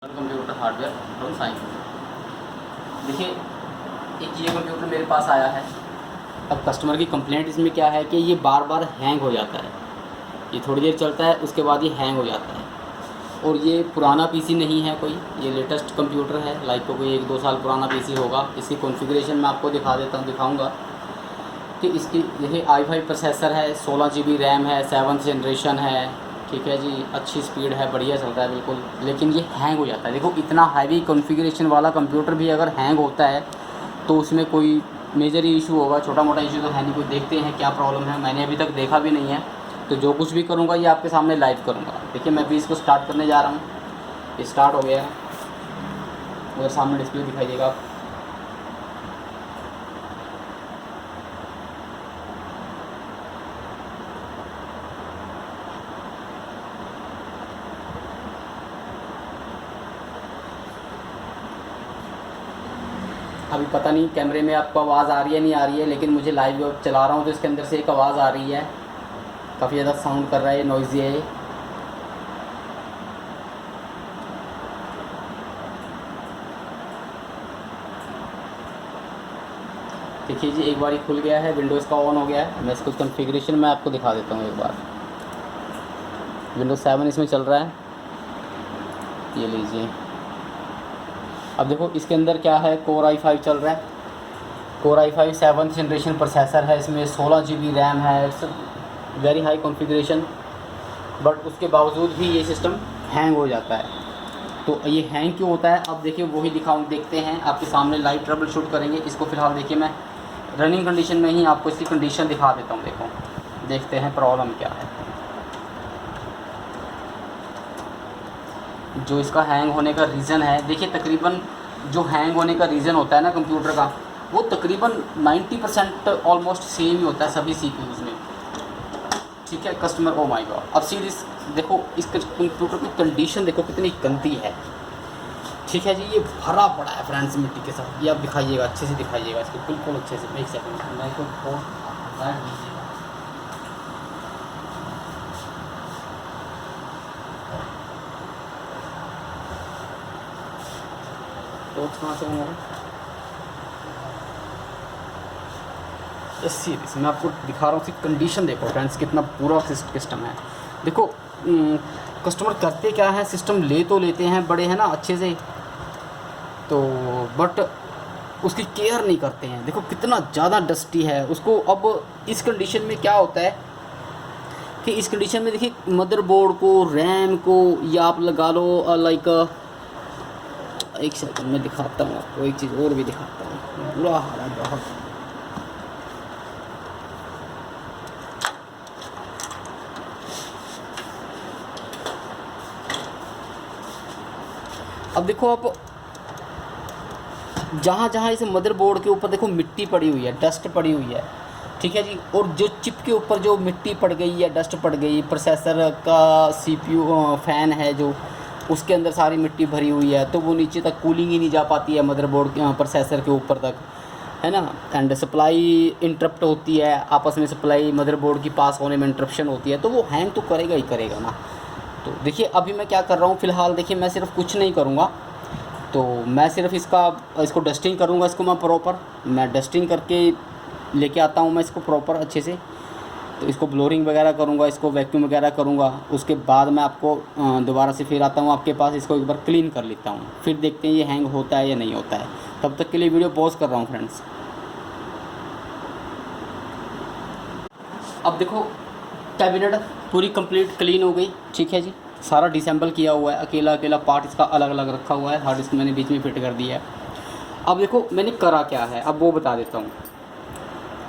Computer hardware from science. देखिए, एक ये कंप्यूटर मेरे पास आया है। अब कस्टमर की कंप्लेंट इसमें क्या है कि ये बार बार हैंग हो जाता है। ये थोड़ी देर चलता है, उसके बाद ये हैंग हो जाता है। और ये पुराना पीसी नहीं है कोई, ये लेटेस्ट कंप्यूटर है। लाइक कोई 1-2 साल पुराना पीसी होगा। इसकी कॉन्फ़िगरेशन मैं आपको दिखाऊंगा कि इसकी देखिए i5 प्रोसेसर है, 16 GB रैम है, 7th जनरेशन है। ठीक है जी, अच्छी स्पीड है, बढ़िया चल रहा है बिल्कुल। लेकिन ये हैंग हो जाता है। देखो, इतना हैवी कॉन्फ़िगरेशन वाला कंप्यूटर भी अगर हैंग होता है तो उसमें कोई मेजर इशू होगा, छोटा मोटा इशू तो है नहीं। कोई देखते हैं क्या प्रॉब्लम है, मैंने अभी तक देखा भी नहीं है। तो जो कुछ भी करूँगा ये आपके सामने लाइव करूँगा। देखिए, मैं भी इसको स्टार्ट करने जा रहा हूँ। ये स्टार्ट हो गया है, उधर सामने डिस्प्ले दिखाई देगा आप। अभी पता नहीं कैमरे में आपको आवाज़ आ रही है नहीं आ रही है, लेकिन मुझे लाइव चला रहा हूँ तो इसके अंदर से एक आवाज़ आ रही है। काफ़ी ज़्यादा साउंड कर रहा है, नॉइज़ी है ये। देखिए जी, एक बार ये खुल गया है, विंडोज़ का ऑन हो गया है। मैं इसको कॉन्फ़िगरेशन में आपको दिखा देता हूँ एक बार। विंडोज़ 7 इसमें चल रहा है, ये लीजिए। अब देखो इसके अंदर क्या है, कोर i5 चल रहा है। Core i5 7th generation processor है, इसमें 16 GB रैम है। It's very high configuration, but उसके बावजूद भी ये सिस्टम हैंग हो जाता है। तो ये हैंग क्यों होता है, अब देखिए वही देखते हैं आपके सामने, लाइव ट्रबल शूट करेंगे इसको। फ़िलहाल देखिए, मैं रनिंग कंडीशन में ही आपको इसकी कंडीशन दिखा देता हूँ। देखो, देखते हैं प्रॉब्लम क्या है। जो इसका हैंग होने का रीज़न है, देखिए तकरीबन जो हैंग होने का रीज़न होता है ना कंप्यूटर का, वो तकरीबन 90% ऑलमोस्ट सेम ही होता है सभी CPUs में। ठीक है कस्टमर, ओ माय गॉड। अब सीरीज देखो, इस कंप्यूटर की कंडीशन देखो कितनी गंदी है। ठीक है जी, ये भरा पड़ा है फ्रेंड्स मिट्टी के साथ। ये आप दिखाइएगा, अच्छे से दिखाइएगा इसको, बिल्कुल अच्छे से। एक सेकंड, मैं इसको बैठ दीजिएगा। तो कहाँ से हूँ सीरीज मैं आपको दिखा रहा हूँ। उसकी कंडीशन देखो फ्रेंड्स, कितना पूरा सिस्टम है। देखो, कस्टमर करते क्या है, सिस्टम ले तो लेते हैं बड़े हैं ना अच्छे से, तो बट उसकी केयर नहीं करते हैं। देखो कितना ज़्यादा डस्टी है उसको। अब इस कंडीशन में क्या होता है कि इस कंडीशन में देखिए, मदरबोर्ड को, रैम को, या आप लगा लो लाइक, एक सेकंड मैं दिखाता हूँ आपको, एक चीज़ और भी दिखाता हूँ। बुरा हाल है बहुत। अब देखो, आप जहाँ जहाँ इस मदरबोर्ड के ऊपर देखो मिट्टी पड़ी हुई है, डस्ट पड़ी हुई है। ठीक है जी, और जो चिप के ऊपर जो मिट्टी पड़ गई है, डस्ट पड़ गई, प्रोसेसर का CPU फ़ैन है जो, उसके अंदर सारी मिट्टी भरी हुई है, तो वो नीचे तक कूलिंग ही नहीं जा पाती है मदरबोर्ड के प्रोसेसर के ऊपर तक, है ना। एंड सप्लाई इंटरप्ट होती है, आपस में सप्लाई मदरबोर्ड की पास होने में इंटरप्शन होती है, तो वो हैंग तो करेगा ही करेगा ना। तो देखिए, अभी मैं क्या कर रहा हूँ फ़िलहाल, देखिए मैं सिर्फ कुछ नहीं करूँगा, तो मैं सिर्फ इसको डस्टिंग करूँगा। इसको मैं डस्टिंग करके लेके आता हूँ मैं इसको प्रॉपर अच्छे से। तो इसको ब्लोरिंग वगैरह करूँगा, इसको वैक्यूम वगैरह करूँगा। उसके बाद मैं आपको दोबारा से फिर आता हूँ आपके पास, इसको एक बार क्लीन कर लेता हूँ, फिर देखते हैं ये हैंग होता है या नहीं होता है। तब तक के लिए वीडियो पॉज कर रहा हूँ फ्रेंड्स। अब देखो, कैबिनेट पूरी कंप्लीट क्लीन हो गई। ठीक है जी, सारा डिसेंबल किया हुआ है, अकेला अकेला पार्ट इसका अलग अलग रखा हुआ है। हार्ड डिस्क मैंने बीच में फिट कर दिया है। अब देखो मैंने करा क्या है, अब वो बता देता हूँ।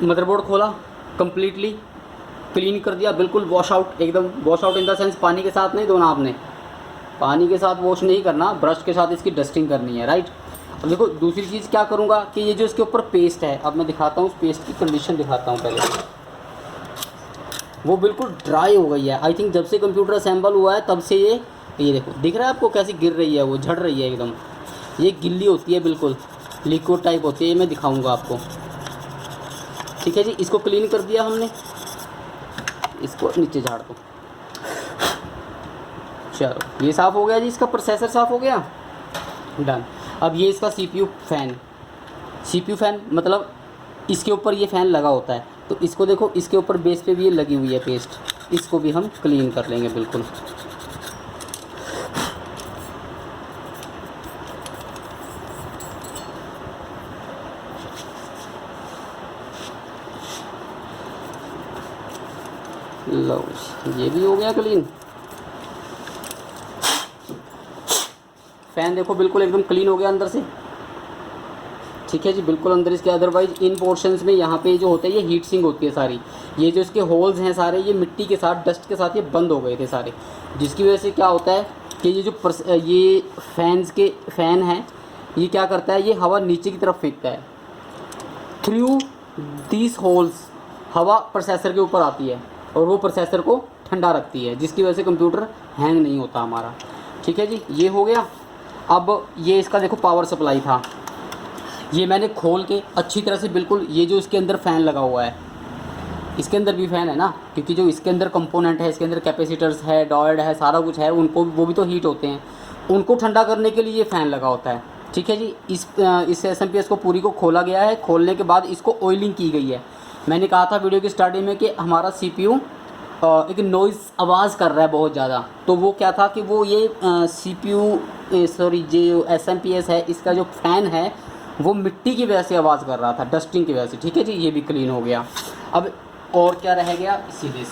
मदरबोर्ड खोला, कम्प्लीटली क्लीन कर दिया, बिल्कुल वॉश आउट, एकदम wash out in the sense पानी के साथ नहीं धोना आपने, पानी के साथ वॉश नहीं करना, ब्रश के साथ इसकी डस्टिंग करनी है, राइट। अब देखो दूसरी चीज़ क्या करूँगा कि ये जो इसके ऊपर पेस्ट है, अब मैं दिखाता हूँ, उस पेस्ट की कंडीशन दिखाता हूँ पहले। वो बिल्कुल ड्राई हो गई है। आई थिंक जब से कंप्यूटर असेंबल हुआ है तब से ये देखो, दिख रहा है आपको कैसी गिर रही है, वो झड़ रही है एकदम। ये गिल्ली होती है, बिल्कुल लिक्विड टाइप होती है, ये मैं दिखाऊंगा आपको। ठीक है जी, इसको क्लीन कर दिया हमने, इसको नीचे झाड़ दो। चलो ये साफ़ हो गया जी, इसका प्रोसेसर साफ़ हो गया, डन। अब ये इसका CPU फ़ैन, CPU फ़ैन मतलब इसके ऊपर ये फ़ैन लगा होता है, तो इसको देखो, इसके ऊपर बेस पे भी ये लगी हुई है पेस्ट, इसको भी हम क्लीन कर लेंगे बिल्कुल। लो ये भी हो गया क्लीन। फ़ैन देखो बिल्कुल एकदम क्लीन हो गया अंदर से, ठीक है जी, बिल्कुल अंदर इसके। अदरवाइज़ इन पोर्शंस में यहाँ पे जो होता है ये हीट सिंक होती है सारी, ये जो इसके होल्स हैं सारे ये मिट्टी के साथ, डस्ट के साथ ये बंद हो गए थे सारे, जिसकी वजह से क्या होता है कि ये जो ये फ़ैन है ये क्या करता है, ये हवा नीचे की तरफ फेंकता है। थ्रू दीज होल्स हवा प्रोसेसर के ऊपर आती है और वो प्रोसेसर को ठंडा रखती है, जिसकी वजह से कंप्यूटर हैंग नहीं होता हमारा, ठीक है जी। ये हो गया। अब ये इसका देखो पावर सप्लाई था, ये मैंने खोल के अच्छी तरह से बिल्कुल, ये जो इसके अंदर फ़ैन लगा हुआ है, इसके अंदर भी फ़ैन है ना, क्योंकि जो इसके अंदर कंपोनेंट है, इसके अंदर कैपेसिटर्स है, डायोड है, सारा कुछ है, उनको वो भी तो हीट होते हैं, उनको ठंडा करने के लिए ये फ़ैन लगा होता है, ठीक है जी। इस SMPS को पूरी को खोला गया है, खोलने के बाद इसको ऑयलिंग की गई है। मैंने कहा था वीडियो की स्टार्टिंग में कि हमारा CPU एक नॉइज़ आवाज़ कर रहा है बहुत ज़्यादा, तो वो क्या था कि वो ये जो SMPS है, इसका जो फ़ैन है वो मिट्टी की वजह से आवाज़ कर रहा था, डस्टिंग की वजह से, ठीक है जी। ये भी क्लीन हो गया। अब और क्या रह गया, सीरीज,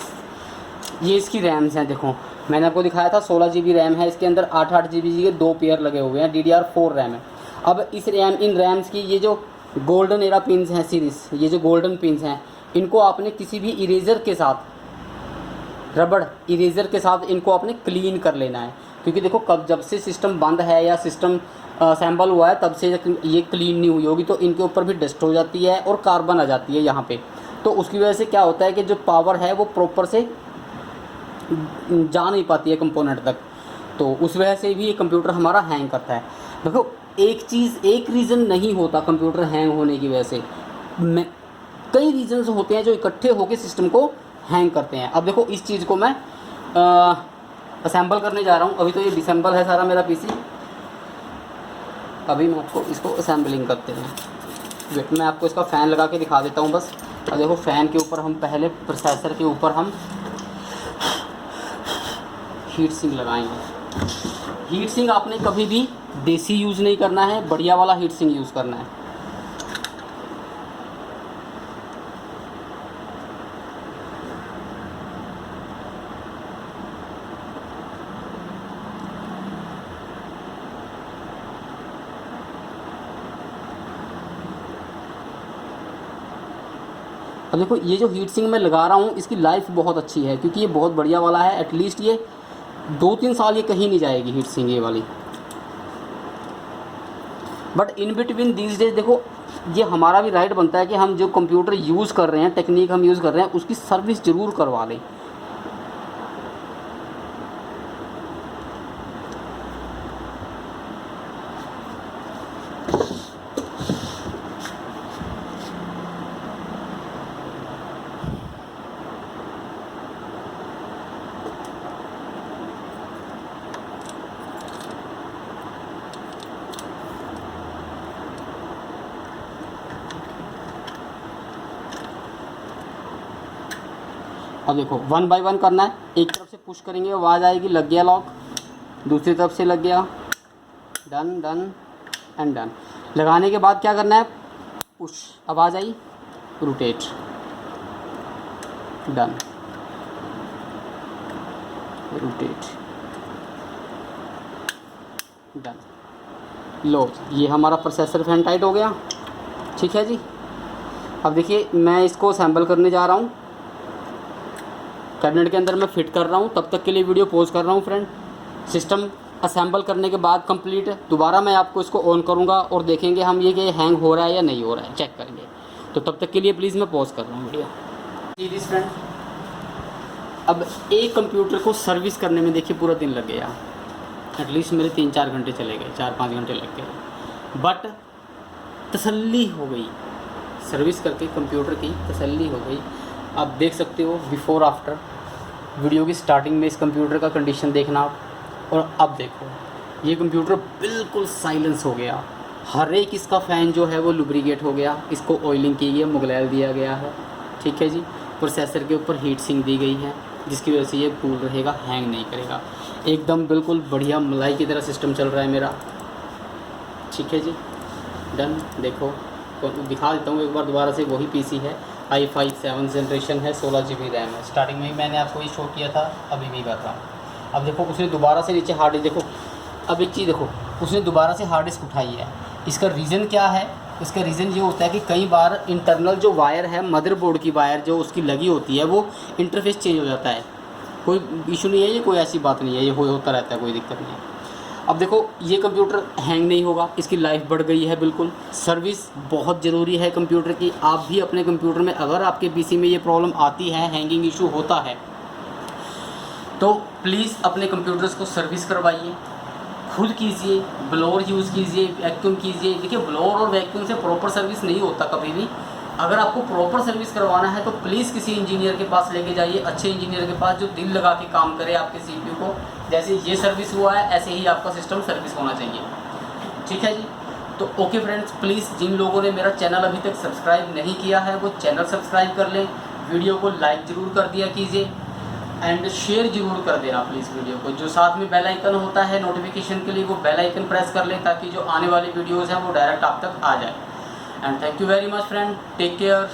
ये इसकी रैम्स हैं, देखो मैंने आपको दिखाया था 16 GB रैम है इसके अंदर, 8 GB के 2 पेयर लगे हुए हैं, DDR4 रैम है। अब इन रैम्स की ये जो गोल्डन एरा पिन्स हैं सीरीज़, ये जो गोल्डन पिन्स हैं, इनको आपने किसी भी इरेज़र के साथ, रबड़ इरेज़र के साथ इनको आपने क्लीन कर लेना है, क्योंकि देखो कब जब से सिस्टम बंद है या सिस्टम असेंबल हुआ है तब से ये क्लीन नहीं हुई होगी, तो इनके ऊपर भी डस्ट हो जाती है और कार्बन आ जाती है यहाँ पे, तो उसकी वजह से क्या होता है कि जो पावर है वो प्रॉपर से जा नहीं पाती है कंपोनेंट तक, तो उस वजह से भी ये कंप्यूटर हमारा हैंग करता है। देखो एक रीज़न नहीं होता कंप्यूटर हैंग होने की वजह से, कई रीज़न्स होते हैं जो इकट्ठे होकर सिस्टम को हैंग करते हैं। अब देखो इस चीज़ को मैं असेंबल करने जा रहा हूँ, अभी तो ये डिसेंबल है सारा मेरा PC, अभी मैं आपको इसको असेंबलिंग करते हैं। वेट, मैं आपको इसका फ़ैन लगा के दिखा देता हूँ बस। अब देखो फ़ैन के ऊपर हम पहले प्रोसेसर के ऊपर हम हीट सिंक लगाएंगे। हीट सिंक आपने कभी भी देसी यूज़ नहीं करना है, बढ़िया वाला हीट सिंक यूज़ करना है। अब देखो ये जो हीट सिंक मैं लगा रहा हूँ इसकी लाइफ बहुत अच्छी है, क्योंकि ये बहुत बढ़िया वाला है, एटलीस्ट ये 2-3 साल ये कहीं नहीं जाएगी हीट सिंक ये वाली। But in between these days देखो ये हमारा भी राइट बनता है कि हम जो कंप्यूटर यूज़ कर रहे हैं, टेक्निक हम यूज़ कर रहे हैं, उसकी सर्विस ज़रूर करवा लें। अब देखो 1 बाय 1 करना है, एक तरफ से पुश करेंगे आवाज़ आएगी, लग गया लॉक, दूसरी तरफ से लग गया, डन डन एंड डन। लगाने के बाद क्या करना है, पुश, आवाज़ आई, रोटेट, डन, रोटेट, डन। लो ये हमारा प्रोसेसर फैन टाइट हो गया, ठीक है जी। अब देखिए मैं इसको असेंबल करने जा रहा हूँ, कैबिनेट के अंदर मैं फिट कर रहा हूँ, तब तक के लिए वीडियो पॉज कर रहा हूँ फ्रेंड। सिस्टम असेंबल करने के बाद कंप्लीट दोबारा मैं आपको इसको ऑन करूँगा और देखेंगे हम ये कि हैंग हो रहा है या नहीं हो रहा है, चेक करेंगे। तो तब तक के लिए प्लीज़ मैं पॉज कर रहा हूँ वीडियो। सीरीज फ्रेंड, अब एक कंप्यूटर को सर्विस करने में देखिए पूरा दिन लग गया, एटलीस्ट मेरे 3-4 घंटे चले गए, 4-5 घंटे लग गए, बट तसल्ली हो गई, सर्विस करके कंप्यूटर की तसल्ली हो गई। आप देख सकते हो बिफ़ोर आफ्टर, वीडियो की स्टार्टिंग में इस कंप्यूटर का कंडीशन देखना आप, और अब देखो ये कंप्यूटर बिल्कुल साइलेंस हो गया। हर एक इसका फ़ैन जो है वो लुब्रिकेट हो गया, इसको ऑयलिंग की गई, मुगलैल दिया गया है, ठीक है जी। प्रोसेसर के ऊपर हीट सिंक दी गई है जिसकी वजह से ये कूल रहेगा, हैंग नहीं करेगा। एकदम बिल्कुल बढ़िया मलाई की तरह सिस्टम चल रहा है मेरा, ठीक है जी। डन। देखो तो दिखा देता हूँ एक बार दोबारा से, वही पीसी है, i5 7 जनरेशन है, 16 GB रैम है। स्टार्टिंग में ही मैंने आपको ये शो किया था, अभी भी कर रहा हूँ। अब देखो उसने दोबारा से नीचे हार्ड डिस्क, देखो अब एक चीज़ देखो, उसने दोबारा से हार्ड डिस्क उठाई है। इसका रीज़न क्या है? इसका रीज़न ये होता है कि कई बार इंटरनल जो वायर है, मदरबोर्ड की वायर जो उसकी लगी होती है, वो इंटरफेस चेंज हो जाता है। कोई इशू नहीं है, ये कोई ऐसी बात नहीं है, ये होता रहता है, कोई दिक्कत नहीं है। अब देखो ये कंप्यूटर हैंग नहीं होगा, इसकी लाइफ बढ़ गई है बिल्कुल। सर्विस बहुत ज़रूरी है कंप्यूटर की। आप भी अपने कंप्यूटर में, अगर आपके पीसी में ये प्रॉब्लम आती है, हैंगिंग इशू होता है, तो प्लीज़ अपने कंप्यूटर्स को सर्विस करवाइए, खुद कीजिए, ब्लोअर यूज़ कीजिए, वैक्यूम कीजिए। देखिए ब्लोअर और वैक्यूम से प्रॉपर सर्विस नहीं होता कभी भी। अगर आपको प्रॉपर सर्विस करवाना है तो प्लीज़ किसी इंजीनियर के पास लेके जाइए, अच्छे इंजीनियर के पास जो दिल लगा के काम करे आपके सीपीयू को। जैसे ये सर्विस हुआ है ऐसे ही आपका सिस्टम सर्विस होना चाहिए, ठीक है जी। तो ओके फ्रेंड्स, प्लीज़ जिन लोगों ने मेरा चैनल अभी तक सब्सक्राइब नहीं किया है वो चैनल सब्सक्राइब कर लें, वीडियो को लाइक ज़रूर कर दिया कीजिए एंड शेयर ज़रूर कर देना प्लीज़ वीडियो को। जो साथ में बेल आइकन होता है नोटिफिकेशन के लिए, वो बेल आइकन प्रेस कर लें ताकि जो आने वाली वीडियोज़ हैं वो डायरेक्ट आप तक आ जाए। And thank you very much friend, take care.